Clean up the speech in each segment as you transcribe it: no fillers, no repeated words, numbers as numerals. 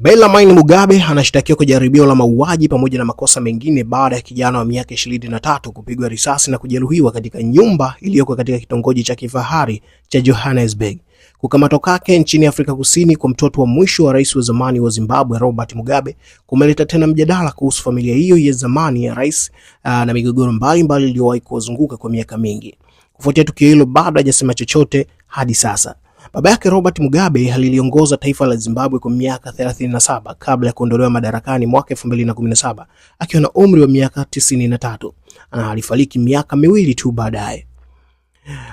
Bellarmine Mugabe anashtakiwa kwa jaribio la mauaji pamoja na makosa mengine baada ya kijana wa miaka 23 kupigwa risasi na kujeruhiwa katika nyumba iliyoko katika kitongoji cha kifahari cha Johannesburg. Kukamatwa kwake nchini Afrika Kusini kwa mtoto wa mwisho wa rais wa zamani wa Zimbabwe Robert Mugabe kumeleta tena mjadala kuhusu familia hiyo ya zamani ya rais na migogoro mbalimbali iliyowahi kuwazunguka kwa miaka mingi. Kufuatia tukio hilo, bado hajasema chochote hadi sasa. Baba yake Robert Mugabe aliliongoza taifa la Zimbabwe kwa miaka 37 kabla ya kuondolewa madarakani mwaka 2017 akiwa na umri wa miaka 93, na alifariki miaka miwili tu baadaye.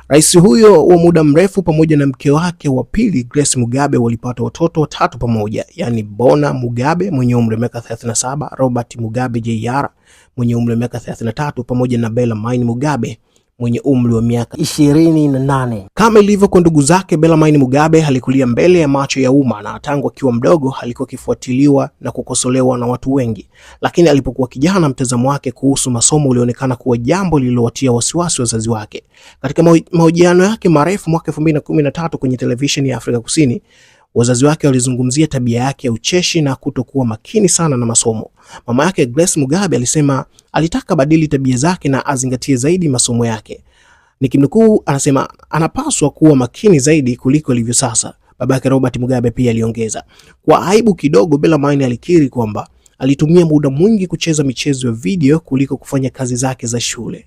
Rais huyo wa muda mrefu pamoja na mke wake wa pili Grace Mugabe walipata watoto watatu pamoja, yani Bona Mugabe mwenye umri wa miaka 37, Robert Mugabe Jr mwenye umri wa miaka 33 pamoja na Bellarmine Mugabe mwenye umri wa miaka 28. Kama ilivyo kwa ndugu zake, Bellarmine Mugabe alikulia mbele ya macho ya umma na tangu akiwa mdogo alikuwa kifuatiliwa na kukosolewa na watu wengi. Lakini alipokuwa kijana, mtazamo wake kuhusu masomo ulionekana kuwa jambo lililowatia wasiwasi wazazi wake. Katika mahojiano yake marefu mwaka 2013 kwenye televisheni ya Afrika Kusini, wazazi wake walizungumzia tabia yake ya ucheshi na kutokuwa makini sana na masomo. Mama yake Grace Mugabe alisema alitaka badili tabia zake na azingatie zaidi masomo yake. Nikimnukuu, anasema anapaswa kuwa makini zaidi kuliko ilivyo sasa. Baba yake Robert Mugabe pia aliongeza. Kwa aibu kidogo, Bellarmine alikiri kwamba alitumia muda mwingi kucheza michezo ya video kuliko kufanya kazi zake za shule.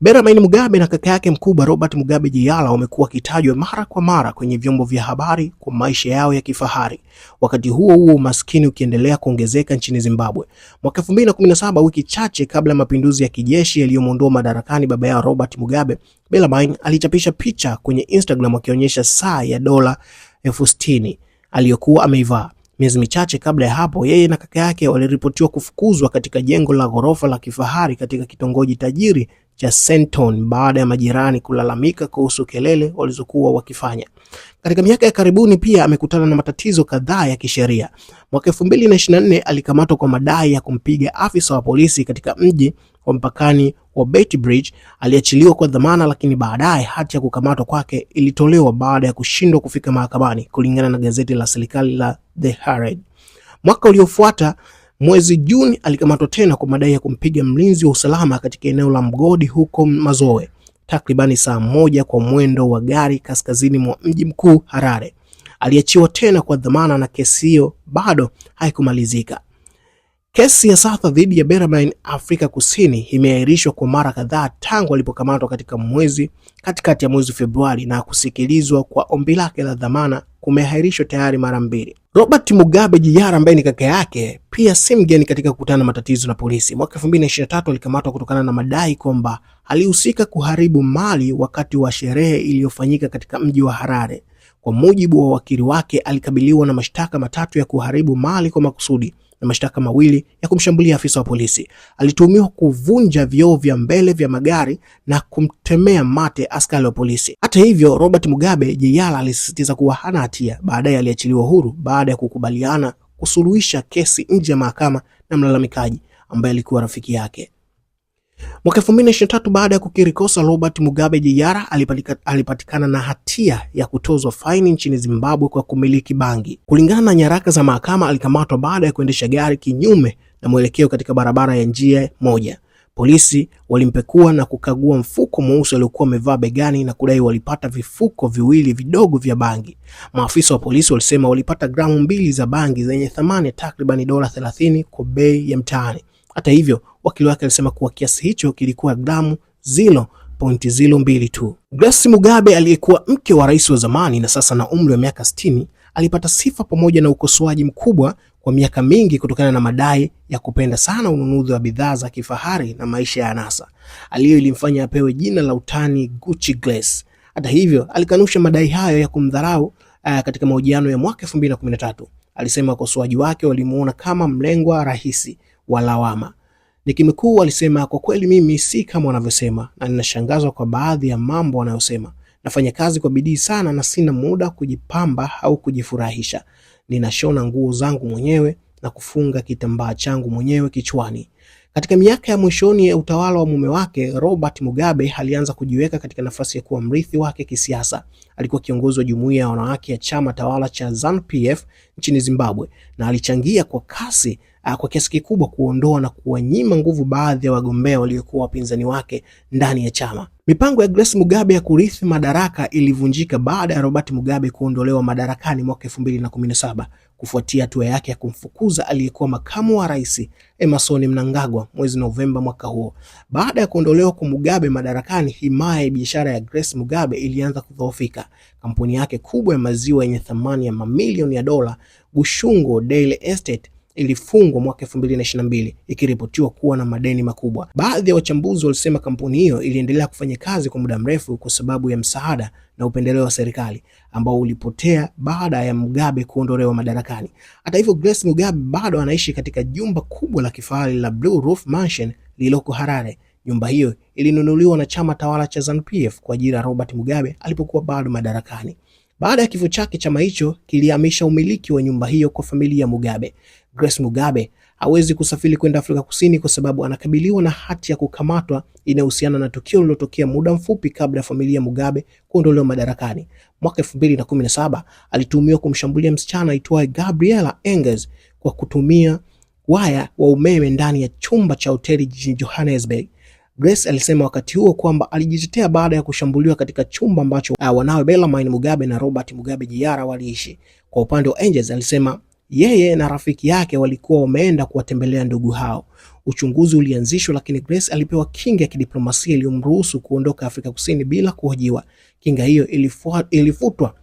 Bellarmine Mugabe na kaka yake mkubwa Robert Mugabe Jr wamekuwa wakitajwa mara kwa mara kwenye vyombo vya habari kwa maisha yao ya kifahari. Wakati huo huo, umaskini ukiendelea kuongezeka nchini Zimbabwe. Mwaka 2017, wiki chache kabla ya mapinduzi ya kijeshi yaliyomuondoa madarakani baba yao Robert Mugabe, Bellarmine alichapisha picha kwenye Instagram akionyesha saa ya dola 60,000 aliyokuwa ameivaa. Miezi michache kabla ya hapo, yeye na kaka yake waliripotiwa kufukuzwa katika jengo la ghorofa la kifahari katika kitongoji tajiri cha Sandton baada ya majirani kulalamika kuhusu kelele walizokuwa wakifanya. Katika miaka ya karibuni pia amekutana na matatizo kadhaa ya kisheria. Mwaka 2024 alikamatwa kwa madai ya kumpiga afisa wa polisi katika mji wa mpakani wa Beitbridge. Aliachiliwa kwa dhamana, lakini baadaye hati ya kukamatwa kwake ilitolewa baada ya kushindwa kufika mahakamani, kulingana na gazeti la serikali la The Herald. Mwaka uliofuata, mwezi Juni, alikamatwa tena kwa madai ya kumpiga mlinzi wa usalama katika eneo la mgodi huko Mazoe, takribani saa moja kwa mwendo wa gari kaskazini mwa mji mkuu Harare. Aliachiwa tena kwa dhamana na kesi hiyo bado haikumalizika. Kesi ya sasa dhidi ya Bellarmine Afrika Kusini imeahirishwa kwa mara kadhaa tangu alipokamatwa katikati ya mwezi Februari, na kusikilizwa kwa ombi lake la dhamana kumeahirishwa tayari mara mbili. Robert Mugabe Jr ambaye ni kaka yake pia si mgeni katika kukutana na matatizo na polisi. Mwaka 2023 alikamatwa kutokana na madai kwamba alihusika kuharibu mali wakati wa sherehe iliyofanyika katika mji wa Harare. Kwa mujibu wa wakili wake, alikabiliwa na mashtaka matatu ya kuharibu mali kwa makusudi na mashtaka mawili ya kumshambulia afisa wa polisi. Alituhumiwa kuvunja vioo vya mbele vya magari na kumtemea mate askari wa polisi. Hata hivyo, Robert Mugabe Jr alisisitiza kuwa hana hatia. Baadaye aliachiliwa huru baada ya kukubaliana kusuluhisha kesi nje ya mahakama na mlalamikaji ambaye alikuwa rafiki yake. Mwaka 2023, baada ya kukiri kosa, Robert Mugabe Jr alipatikana na hatia ya kutozwa faini nchini Zimbabwe kwa kumiliki bangi. Kulingana na nyaraka za mahakama, alikamatwa baada ya kuendesha gari kinyume na mwelekeo katika barabara ya njia moja. Polisi walimpekua na kukagua mfuko mweusi aliokuwa amevaa begani na kudai walipata vifuko viwili vidogo vya bangi. Maafisa wa polisi walisema walipata gramu 2 za bangi zenye thamani ya takriban dola 30 kwa bei ya mtaani. Hata hivyo, wakili wake alisema kuwa kiasi hicho kilikuwa gramu 0.02 tu. Grace Mugabe, aliyekuwa mke wa rais wa zamani na sasa na umri wa miaka 60, alipata sifa pamoja na ukosoaji mkubwa kwa miaka mingi kutokana na madai ya kupenda sana ununuzi wa bidhaa za kifahari na maisha ya anasa. Aliyo ilimfanya apewe jina la utani Gucci Grace. Hata hivyo, alikanusha madai hayo ya kumdharau katika mahojiano ya mwaka 2013. Alisema wakosoaji wake walimuona kama mlengwa rahisi wa lawama. Nikimkuu alisema, kwa kweli mimi si kama wanavyosema na ninashangazwa kwa baadhi ya mambo wanayosema. Nafanya kazi kwa bidii sana na sina muda kujipamba au kujifurahisha. Ninashona nguo zangu mwenyewe na kufunga kitambaa changu mwenyewe kichwani. Katika miaka ya mwishoni ya utawala wa mume wake, Robert Mugabe alianza kujiweka katika nafasi ya kuwa mrithi wake kisiasa. Alikuwa kiongozi wa jumuiya ya wanawake ya chama tawala cha ZANU-PF nchini Zimbabwe, na alichangia kwa kiasi kikubwa kuondoa na kuwanyima nguvu baadhi ya wagombea waliokuwa wapinzani wake ndani ya chama. Mipango ya Grace Mugabe ya kurithi madaraka ilivunjika baada ya Robert Mugabe kuondolewa madarakani mwaka 2017 kufuatia hatua yake ya kumfukuza aliyekuwa makamu wa rais Emmerson Mnangagwa mwezi Novemba mwaka huo. Baada ya kuondolewa kwa Mugabe madarakani, himaya ya biashara ya Grace Mugabe ilianza kudhoofika. Kampuni yake kubwa ya maziwa yenye thamani ya mamilioni ya dola, Bushungo Daily Estate, ilifungwa mwaka 2022 ikiripotiwa kuwa na madeni makubwa. Baadhi ya wachambuzi walisema kampuni hiyo iliendelea kufanya kazi kwa muda mrefu kwa sababu ya msaada na upendeleo wa serikali ambao ulipotea baada ya Mugabe kuondolewa madarakani. Hata hivyo, Grace Mugabe bado anaishi katika jumba kubwa la kifahari la Blue Roof Mansion lililoko Harare. Nyumba hiyo ilinunuliwa na chama tawala cha ZANU-PF kwa ajili ya Robert Mugabe alipokuwa bado madarakani. Baada ya kifo chake, chama hicho kilihamisha umiliki wa nyumba hiyo kwa familia ya Mugabe. Grace Mugabe hawezi kusafiri kwenda Afrika Kusini kwa sababu anakabiliwa na hati ya kukamatwa inayohusiana na tukio lililotokea muda mfupi kabla ya familia ya Mugabe kuondolewa madarakani. Mwaka 2017 alituhumiwa kumshambulia msichana aitwaye Gabriela Engels kwa kutumia waya wa umeme ndani ya chumba cha hoteli jijini Johannesburg. Grace alisema wakati huo kwamba alijitetea baada ya kushambuliwa katika chumba ambacho wanawe Bellarmine Mugabe na Robert Mugabe Jr waliishi. Kwa upande wa Engels, alisema yeye na rafiki yake walikuwa wameenda kuwatembelea ndugu hao. Uchunguzi ulianzishwa, lakini Grace alipewa kinga ya kidiplomasia iliyomruhusu kuondoka Afrika Kusini bila kuhojiwa. Kinga hiyo ilifutwa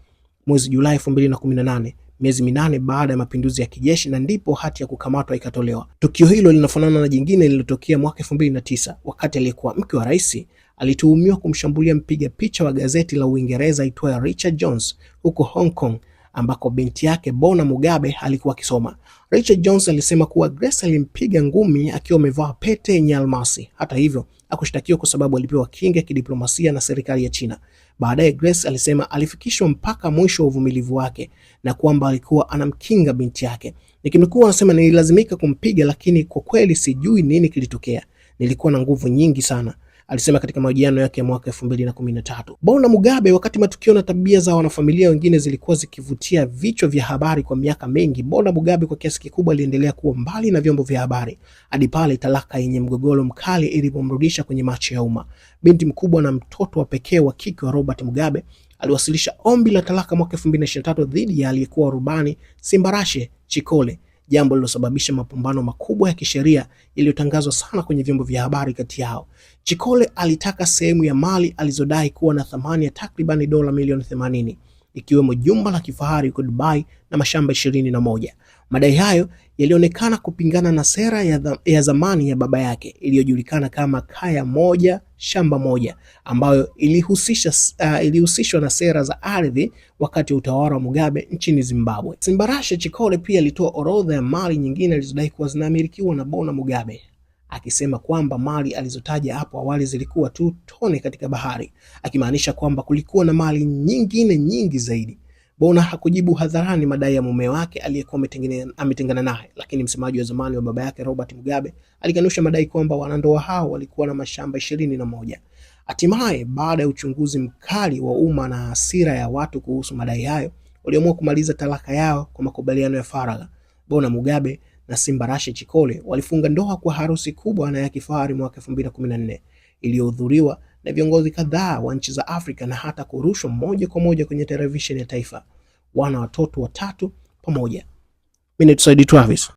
mwezi Julai 2018, miezi 8 baada ya mapinduzi ya kijeshi, na ndipo hati ya kukamatwa ikatolewa. Tukio hilo linafanana na jingine lililotokea mwaka 2009 wakati aliyekuwa mke wa rais alituhumiwa kumshambulia mpiga picha wa gazeti la Uingereza aitwaye Richard Jones huko Hong Kong ambako binti yake Bona Mugabe alikuwa akisoma. Richard Jones alisema kuwa Grace alimpiga ngumi akiwa amevaa pete yenye almasi. Hata hivyo, hakushtakiwa kwa sababu alipewa kinga ya kidiplomasia na serikali ya China. Baadaye Grace alisema alifikishwa mpaka mwisho wa uvumilivu wake na kwamba alikuwa anamkinga binti yake. Nikimekuwa anasema, nililazimika kumpiga lakini kwa kweli sijui nini kilitokea. Nilikuwa na nguvu nyingi sana, alisema katika mahojiano yake ya mwaka 2013. Bona Mugabe, wakati matukio na tabia za wanafamilia wengine zilikuwa zikivutia vichwa vya habari kwa miaka mingi, Bona Mugabe kwa kiasi kikubwa aliendelea kuwa mbali na vyombo vya habari hadi pale talaka yenye mgogoro mkali ilipomrudisha kwenye macho ya umma. Binti mkubwa na mtoto wa pekee wa kike wa Robert Mugabe aliwasilisha ombi la talaka mwaka 2023 dhidi ya aliyekuwa rubani Simbarashe Chikole, jambo lilosababisha mapambano makubwa ya kisheria yaliyotangazwa sana kwenye vyombo vya habari kati yao. Chikole alitaka sehemu ya mali alizodai kuwa na thamani ya takriban dola milioni 80, ikiwemo jumba la kifahari huko Dubai na mashamba 21. Madai hayo yalionekana kupingana na sera ya zamani ya baba yake iliyojulikana kama kaya moja shamba moja, ambayo ilihusishwa na sera za ardhi wakati wa utawala wa Mugabe nchini Zimbabwe. Simbarashe Chikole pia alitoa orodha ya mali nyingine alizodai kuwa zinamilikiwa na Bona Mugabe, akisema kwamba mali alizotaja hapo awali zilikuwa tu tone katika bahari, akimaanisha kwamba kulikuwa na mali nyingine nyingi zaidi. Bona hakujibu hadharani madai ya mume wake aliyekuwa ametengana naye, lakini msemaji wa zamani wa baba yake Robert Mugabe alikanusha madai kwamba wanandoa hao walikuwa na mashamba 21. Hatimaye, baada ya uchunguzi mkali wa umma na hasira ya watu kuhusu madai hayo, waliamua kumaliza talaka yao kwa makubaliano ya faragha. Bona Mugabe na Simbarashe Chikole walifunga ndoa kwa harusi kubwa na ya kifahari mwaka 2014 iliyohudhuriwa na viongozi kadhaa wa nchi za Afrika na hata kurushwa moja kwa moja kwenye televisheni ya taifa. Wana watoto 3 pamoja. Mimi ni Said Travis.